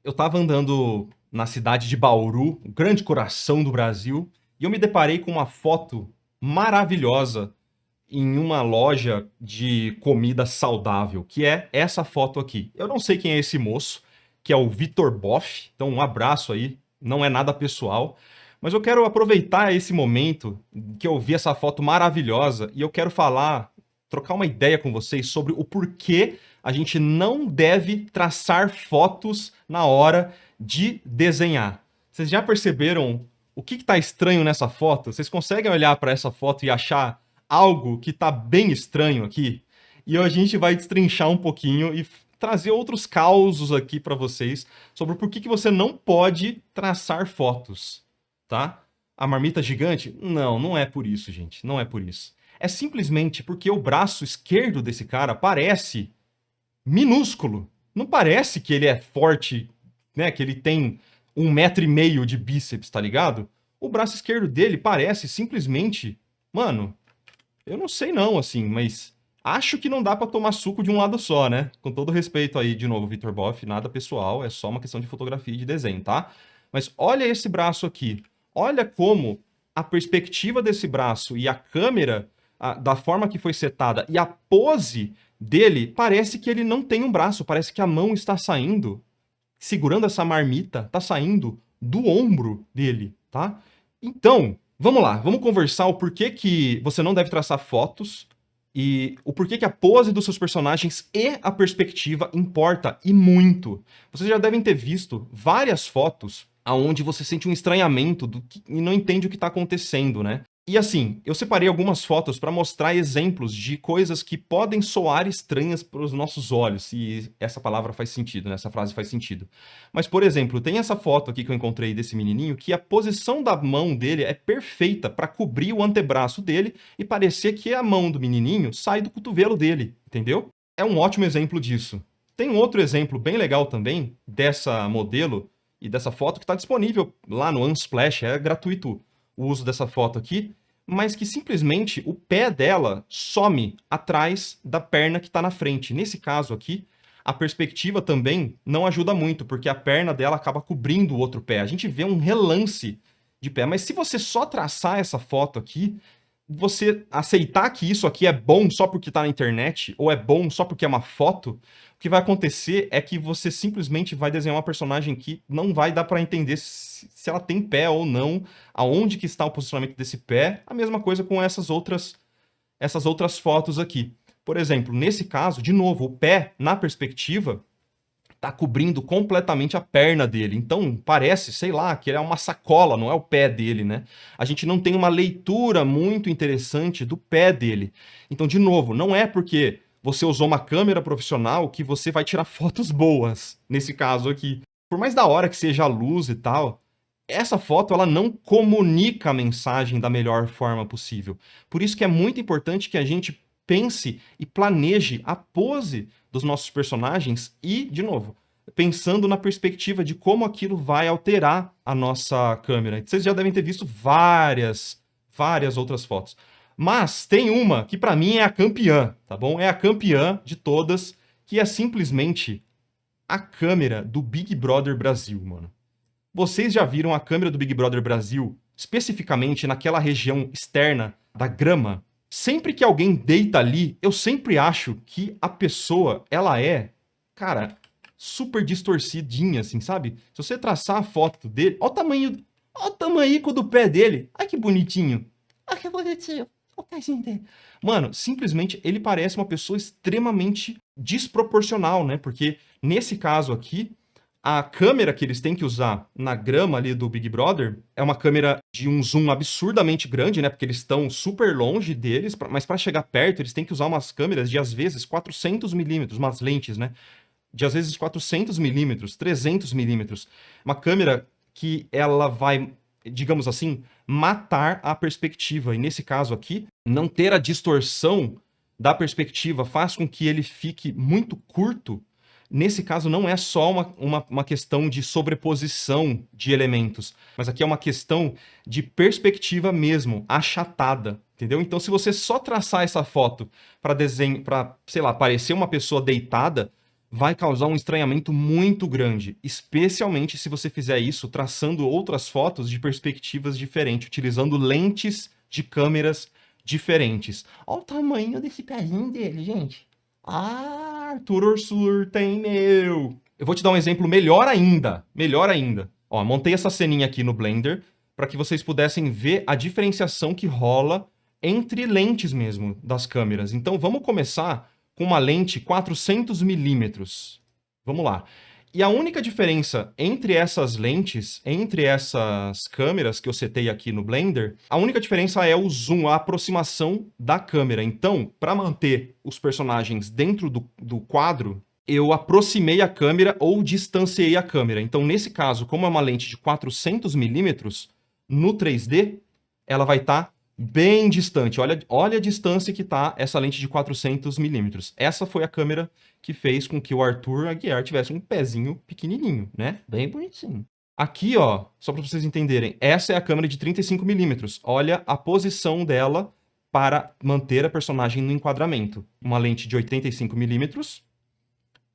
Eu estava andando na cidade de Bauru, o grande coração do Brasil, e eu me deparei com uma foto maravilhosa em uma loja de comida saudável, que é essa foto aqui. Eu não sei quem é esse moço, que é o Vitor Boff, então um abraço aí, não é nada pessoal, mas eu quero aproveitar esse momento que eu vi essa foto maravilhosa e eu quero falar, trocar uma ideia com vocês sobre o porquê a gente não deve traçar fotos na hora de desenhar. Vocês já perceberam o que está estranho nessa foto? Vocês conseguem olhar para essa foto e achar algo que está bem estranho aqui? E a gente vai destrinchar um pouquinho e trazer outros causos aqui para vocês sobre por que você não pode traçar fotos, tá? A marmita gigante? Não, não é por isso, gente. Não é por isso. É simplesmente porque o braço esquerdo desse cara parece minúsculo. Não parece que ele é forte, né? Que ele tem 1,5 m de bíceps, tá ligado? O braço esquerdo dele parece simplesmente... Mano, eu não sei não, assim, mas acho que não dá pra tomar suco de um lado só, né? Com todo respeito aí, de novo, Vitor Boff, nada pessoal, é só uma questão de fotografia e de desenho, tá? Mas olha esse braço aqui. Olha como a perspectiva desse braço e a câmera, da forma que foi setada, e a pose dele, parece que ele não tem um braço, parece que a mão está saindo, segurando essa marmita, está saindo do ombro dele, tá? Então, vamos lá, vamos conversar o porquê que você não deve traçar fotos e o porquê que a pose dos seus personagens e a perspectiva importa e muito. Vocês já devem ter visto várias fotos aonde você sente um estranhamento e não entende o que está acontecendo, né? E assim, eu separei algumas fotos para mostrar exemplos de coisas que podem soar estranhas para os nossos olhos, e essa palavra faz sentido, né? Essa frase faz sentido. Mas, por exemplo, tem essa foto aqui que eu encontrei desse menininho que a posição da mão dele é perfeita para cobrir o antebraço dele e parecer que a mão do menininho sai do cotovelo dele, entendeu? É um ótimo exemplo disso. Tem um outro exemplo bem legal também dessa modelo e dessa foto que está disponível lá no Unsplash, é gratuito o uso dessa foto aqui, mas que simplesmente o pé dela some atrás da perna que está na frente. Nesse caso aqui, a perspectiva também não ajuda muito, porque a perna dela acaba cobrindo o outro pé. A gente vê um relance de pé, mas se você só traçar essa foto aqui, você aceitar que isso aqui é bom só porque está na internet, ou é bom só porque é uma foto, o que vai acontecer é que você simplesmente vai desenhar uma personagem que não vai dar para entender se ela tem pé ou não, aonde que está o posicionamento desse pé. A mesma coisa com essas outras fotos aqui. Por exemplo, nesse caso, de novo, o pé, na perspectiva, tá cobrindo completamente a perna dele. Então, parece, sei lá, que ele é uma sacola, não é o pé dele, né? A gente não tem uma leitura muito interessante do pé dele. Então, de novo, não é porque você usou uma câmera profissional que você vai tirar fotos boas, nesse caso aqui. Por mais da hora que seja a luz e tal, essa foto ela não comunica a mensagem da melhor forma possível. Por isso que é muito importante que a gente pense e planeje a pose dos nossos personagens e, de novo, pensando na perspectiva de como aquilo vai alterar a nossa câmera. Vocês já devem ter visto várias outras fotos. Mas tem uma que para mim é a campeã, tá bom? É a campeã de todas, que é simplesmente a câmera do Big Brother Brasil, mano. Vocês já viram a câmera do Big Brother Brasil, especificamente naquela região externa da grama? Sempre que alguém deita ali, eu sempre acho que a pessoa, ela é, cara, super distorcidinha, assim, sabe? Se você traçar a foto dele, olha o tamanhico do pé dele. Ai, que bonitinho. Ai, que bonitinho. O pezinho dele. Mano, simplesmente ele parece uma pessoa extremamente desproporcional, né? Porque nesse caso aqui, a câmera que eles têm que usar na grama ali do Big Brother é uma câmera de um zoom absurdamente grande, né? Porque eles estão super longe deles, mas para chegar perto eles têm que usar umas câmeras de às vezes 400 milímetros, umas lentes, né? De às vezes 400 milímetros, 300 milímetros. Uma câmera que ela vai, digamos assim, matar a perspectiva. E nesse caso aqui, não ter a distorção da perspectiva faz com que ele fique muito curto. Nesse caso, não é só uma questão de sobreposição de elementos, mas aqui é uma questão de perspectiva mesmo, achatada, entendeu? Então, se você só traçar essa foto para desenho, para, sei lá, parecer uma pessoa deitada, vai causar um estranhamento muito grande, especialmente se você fizer isso traçando outras fotos de perspectivas diferentes, utilizando lentes de câmeras diferentes. Olha o tamanho desse pezinho dele, gente. Ah, Arthur Ursur tem meu. Eu vou te dar um exemplo melhor ainda. Melhor ainda. Ó, montei essa ceninha aqui no Blender para que vocês pudessem ver a diferenciação que rola entre lentes mesmo das câmeras. Então vamos começar com uma lente 400mm. Vamos lá. E a única diferença entre essas lentes, entre essas câmeras que eu setei aqui no Blender, a única diferença é o zoom, a aproximação da câmera. Então, para manter os personagens dentro do quadro, eu aproximei a câmera ou distanciei a câmera. Então, nesse caso, como é uma lente de 400mm, no 3D, ela vai estar bem distante. Olha a distância que está essa lente de 400mm. Essa foi a câmera que fez com que o Arthur Aguiar tivesse um pezinho pequenininho, né? Bem bonitinho. Aqui, ó, só para vocês entenderem, essa é a câmera de 35mm. Olha a posição dela para manter a personagem no enquadramento. Uma lente de 85mm,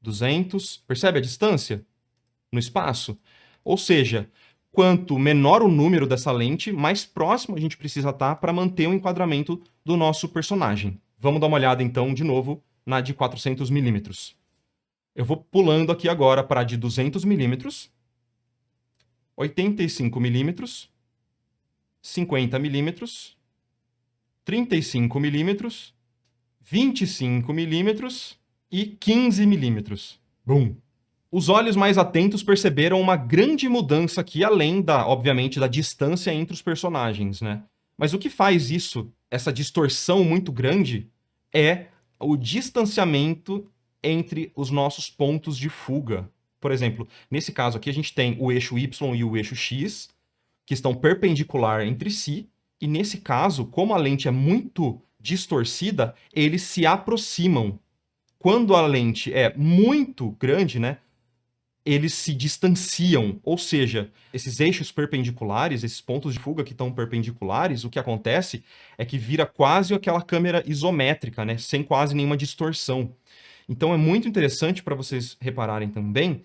200. Percebe a distância no espaço? Ou seja, quanto menor o número dessa lente, mais próximo a gente precisa estar para manter o enquadramento do nosso personagem. Vamos dar uma olhada, então, de novo, na de 400mm. Eu vou pulando aqui agora para a de 200mm, 85mm, 50mm, 35mm, 25mm e 15mm. Bum! Os olhos mais atentos perceberam uma grande mudança aqui, além obviamente, da distância entre os personagens, né? Mas o que faz isso, essa distorção muito grande, é o distanciamento entre os nossos pontos de fuga. Por exemplo, nesse caso aqui a gente tem o eixo Y e o eixo X, que estão perpendicular entre si, e nesse caso, como a lente é muito distorcida, eles se aproximam. Quando a lente é muito grande, né, eles se distanciam, ou seja, esses eixos perpendiculares, esses pontos de fuga que estão perpendiculares, o que acontece é que vira quase aquela câmera isométrica, né, sem quase nenhuma distorção. Então é muito interessante para vocês repararem também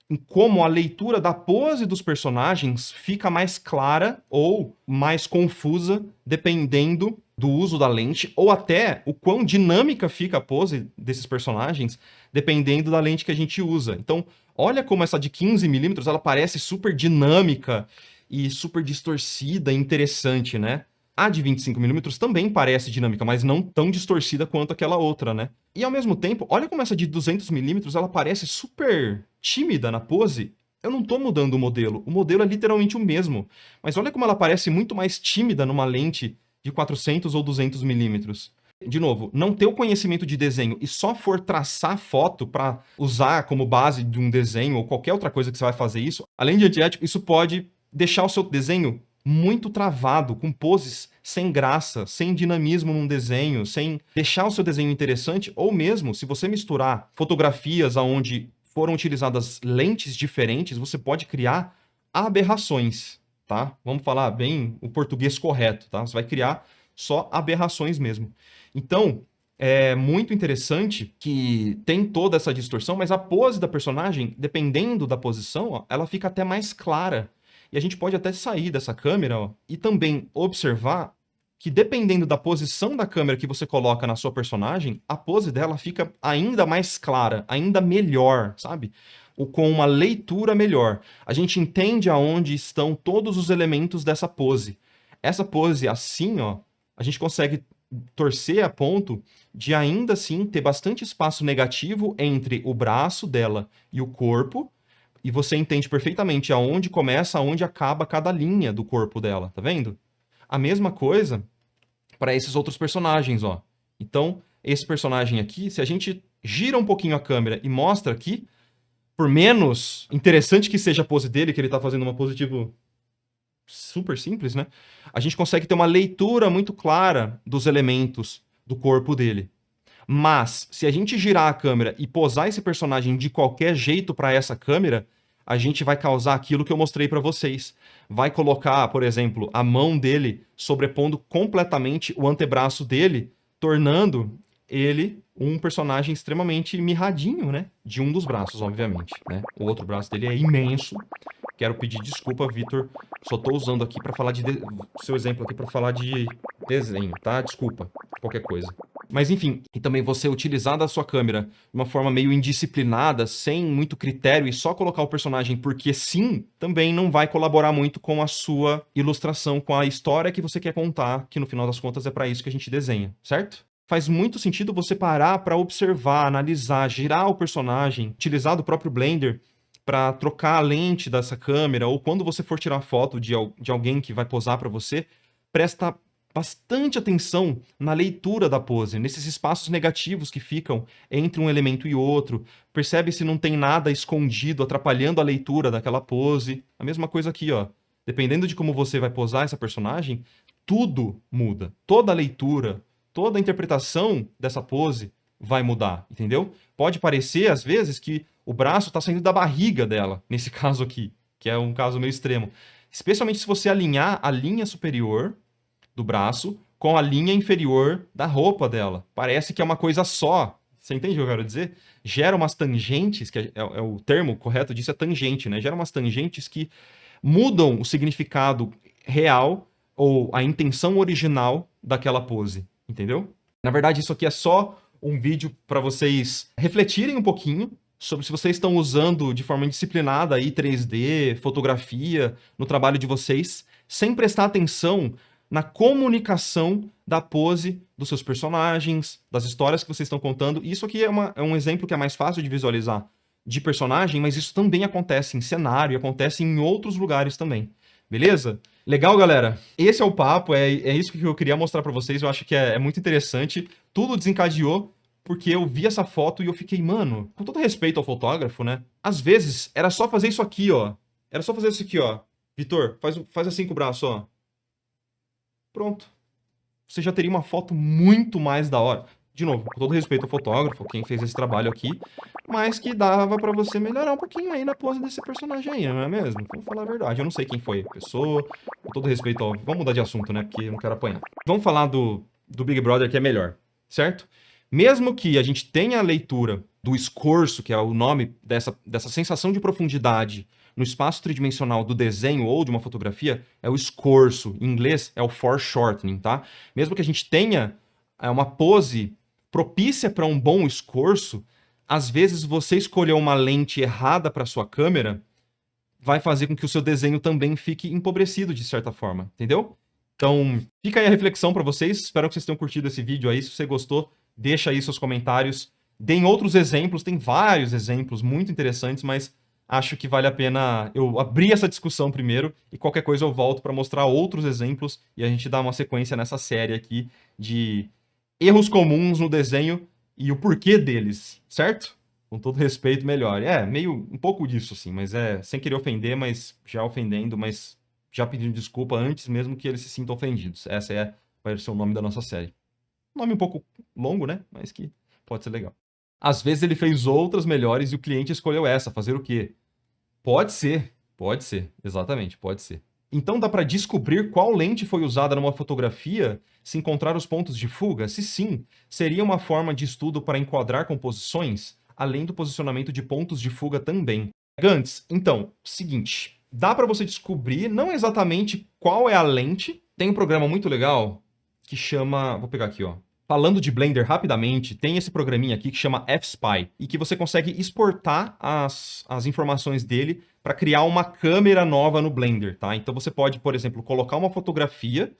em como a leitura da pose dos personagens fica mais clara ou mais confusa, dependendo do uso da lente, ou até o quão dinâmica fica a pose desses personagens, dependendo da lente que a gente usa. Então, olha como essa de 15mm, ela parece super dinâmica e super distorcida e interessante, né? A de 25mm também parece dinâmica, mas não tão distorcida quanto aquela outra, né? E ao mesmo tempo, olha como essa de 200mm, ela parece super tímida na pose. Eu não tô mudando o modelo é literalmente o mesmo. Mas olha como ela parece muito mais tímida numa lente de 400 ou 200mm. De novo, não ter o conhecimento de desenho e só for traçar foto para usar como base de um desenho ou qualquer outra coisa que você vai fazer isso, além de antiético, isso pode deixar o seu desenho muito travado, com poses sem graça, sem dinamismo num desenho, sem deixar o seu desenho interessante, ou mesmo, se você misturar fotografias onde foram utilizadas lentes diferentes, você pode criar aberrações, tá? Vamos falar bem o português correto, tá? Você vai criar só aberrações mesmo. Então, é muito interessante que tem toda essa distorção, mas a pose da personagem, dependendo da posição, ó, ela fica até mais clara. E a gente pode até sair dessa câmera, ó, e também observar que dependendo da posição da câmera que você coloca na sua personagem, a pose dela fica ainda mais clara, ainda melhor, sabe? Com uma leitura melhor. A gente entende aonde estão todos os elementos dessa pose. Essa pose assim, ó, a gente consegue torcer a ponto de ainda assim ter bastante espaço negativo entre o braço dela e o corpo, e você entende perfeitamente aonde começa, aonde acaba cada linha do corpo dela, tá vendo? A mesma coisa para esses outros personagens, ó. Então, esse personagem aqui, se a gente gira um pouquinho a câmera e mostra aqui, por menos interessante que seja a pose dele, que ele tá fazendo uma pose tipo super simples, né? A gente consegue ter uma leitura muito clara dos elementos do corpo dele. Mas, se a gente girar a câmera e posar esse personagem de qualquer jeito para essa câmera, a gente vai causar aquilo que eu mostrei para vocês. Vai colocar, por exemplo, a mão dele sobrepondo completamente o antebraço dele, tornando ele um personagem extremamente mirradinho, né? De um dos braços, obviamente, né? O outro braço dele é imenso. Quero pedir desculpa, Vitor. Só tô usando aqui para falar seu exemplo aqui para falar de desenho, tá? Desculpa, qualquer coisa. Mas enfim, e também você utilizar da sua câmera de uma forma meio indisciplinada, sem muito critério e só colocar o personagem porque sim, também não vai colaborar muito com a sua ilustração, com a história que você quer contar, que no final das contas é para isso que a gente desenha, certo? Faz muito sentido você parar para observar, analisar, girar o personagem, utilizar do próprio Blender para trocar a lente dessa câmera, ou quando você for tirar foto de alguém que vai posar para você, presta bastante atenção na leitura da pose, nesses espaços negativos que ficam entre um elemento e outro. Percebe se não tem nada escondido atrapalhando a leitura daquela pose. A mesma coisa aqui, ó. Dependendo de como você vai posar essa personagem, tudo muda. Toda a leitura, toda a interpretação dessa pose vai mudar, entendeu? Pode parecer, às vezes, que o braço está saindo da barriga dela, nesse caso aqui, que é um caso meio extremo. Especialmente se você alinhar a linha superior do braço com a linha inferior da roupa dela. Parece que é uma coisa só. Você entende o que eu quero dizer? Gera umas tangentes, que é o termo correto disso é tangente, né? Gera umas tangentes que mudam o significado real ou a intenção original daquela pose, entendeu? Na verdade, isso aqui é só um vídeo para vocês refletirem um pouquinho sobre se vocês estão usando de forma disciplinada aí 3D, fotografia no trabalho de vocês, sem prestar atenção na comunicação da pose dos seus personagens, das histórias que vocês estão contando. Isso aqui é um exemplo que é mais fácil de visualizar de personagem, mas isso também acontece em cenário e acontece em outros lugares também. Beleza? Legal, galera? Esse é o papo, é isso que eu queria mostrar pra vocês. Eu acho que é muito interessante. Tudo desencadeou porque eu vi essa foto e eu fiquei, mano, com todo respeito ao fotógrafo, né? Às vezes, era só fazer isso aqui, ó. Era só fazer isso aqui, ó. Vitor, faz assim com o braço, ó. Pronto. Você já teria uma foto muito mais da hora. De novo, com todo respeito ao fotógrafo, quem fez esse trabalho aqui, mas que dava pra você melhorar um pouquinho aí na pose desse personagem aí, não é mesmo? Vamos falar a verdade. Eu não sei quem foi a pessoa, com todo respeito ao... Vamos mudar de assunto, né? Porque eu não quero apanhar. Vamos falar do Big Brother, que é melhor, certo? Mesmo que a gente tenha a leitura do escorço, que é o nome dessa sensação de profundidade no espaço tridimensional do desenho ou de uma fotografia, é o escorço. Em inglês, é o foreshortening, tá? Mesmo que a gente tenha uma pose propícia para um bom escorço, às vezes você escolher uma lente errada para sua câmera vai fazer com que o seu desenho também fique empobrecido de certa forma, entendeu? Então, fica aí a reflexão para vocês. Espero que vocês tenham curtido esse vídeo aí. Se você gostou, deixa aí seus comentários. Deem outros exemplos, tem vários exemplos muito interessantes, mas acho que vale a pena eu abrir essa discussão primeiro e qualquer coisa eu volto para mostrar outros exemplos e a gente dá uma sequência nessa série aqui de erros comuns no desenho e o porquê deles, certo? Com todo respeito, melhor. Meio um pouco disso, assim, mas sem querer ofender, mas já ofendendo, mas já pedindo desculpa antes mesmo que eles se sintam ofendidos. Vai ser o nome da nossa série. Nome um pouco longo, né? Mas que pode ser legal. Às vezes ele fez outras melhores e o cliente escolheu essa. Fazer o quê? Pode ser, exatamente, pode ser. Então dá para descobrir qual lente foi usada numa fotografia se encontrar os pontos de fuga? Se sim, seria uma forma de estudo para enquadrar composições, além do posicionamento de pontos de fuga também. Gantz, então, seguinte, dá para você descobrir não exatamente qual é a lente. Tem um programa muito legal que chama... Vou pegar aqui, ó. Falando de Blender rapidamente, tem esse programinha aqui que chama F-Spy e que você consegue exportar as informações dele para criar uma câmera nova no Blender, tá? Então você pode, por exemplo, colocar uma fotografia,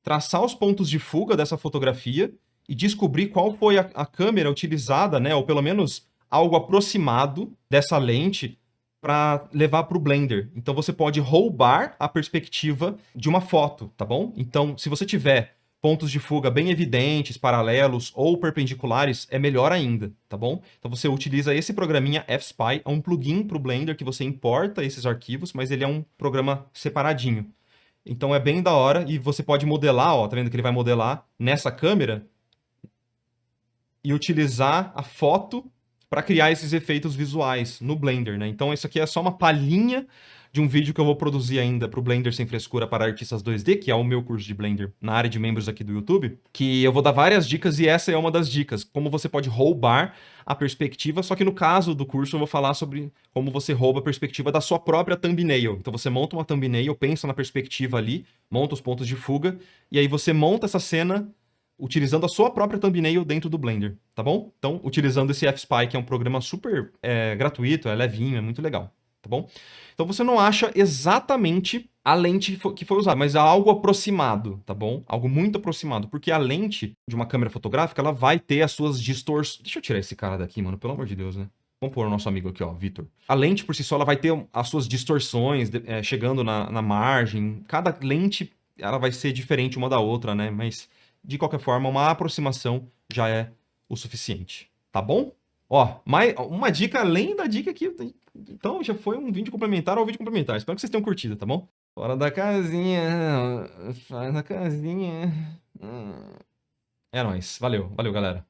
traçar os pontos de fuga dessa fotografia e descobrir qual foi a câmera utilizada, né? Ou pelo menos algo aproximado dessa lente para levar para o Blender. Então você pode roubar a perspectiva de uma foto, tá bom? Então, se você tiver pontos de fuga bem evidentes, paralelos ou perpendiculares, é melhor ainda, tá bom? Então você utiliza esse programinha F-Spy, é um plugin para o Blender que você importa esses arquivos, mas ele é um programa separadinho. Então é bem da hora e você pode modelar, ó, tá vendo que ele vai modelar nessa câmera e utilizar a foto para criar esses efeitos visuais no Blender, né? Então isso aqui é só uma palhinha de um vídeo que eu vou produzir ainda para o Blender Sem Frescura para Artistas 2D, que é o meu curso de Blender na área de membros aqui do YouTube, que eu vou dar várias dicas e essa é uma das dicas, como você pode roubar a perspectiva, só que no caso do curso eu vou falar sobre como você rouba a perspectiva da sua própria thumbnail. Então você monta uma thumbnail, pensa na perspectiva ali, monta os pontos de fuga, e aí você monta essa cena utilizando a sua própria thumbnail dentro do Blender, tá bom? Então, utilizando esse FSpy, que é um programa super gratuito, é levinho, é muito legal, tá bom? Então você não acha exatamente a lente que foi usada, mas é algo aproximado, tá bom? Algo muito aproximado, porque a lente de uma câmera fotográfica, ela vai ter as suas distorções. Deixa eu tirar esse cara daqui, mano, pelo amor de Deus, né? Vamos pôr o nosso amigo aqui, ó, Vitor. A lente por si só, ela vai ter as suas distorções chegando na margem. Cada lente, ela vai ser diferente uma da outra, né? Mas, de qualquer forma, uma aproximação já é o suficiente, tá bom? Ó, mais uma dica além da dica aqui. Então, já foi um vídeo complementar ao vídeo complementar. Espero que vocês tenham curtido, tá bom? Fora da casinha, fora da casinha. É nóis. Valeu, valeu, galera.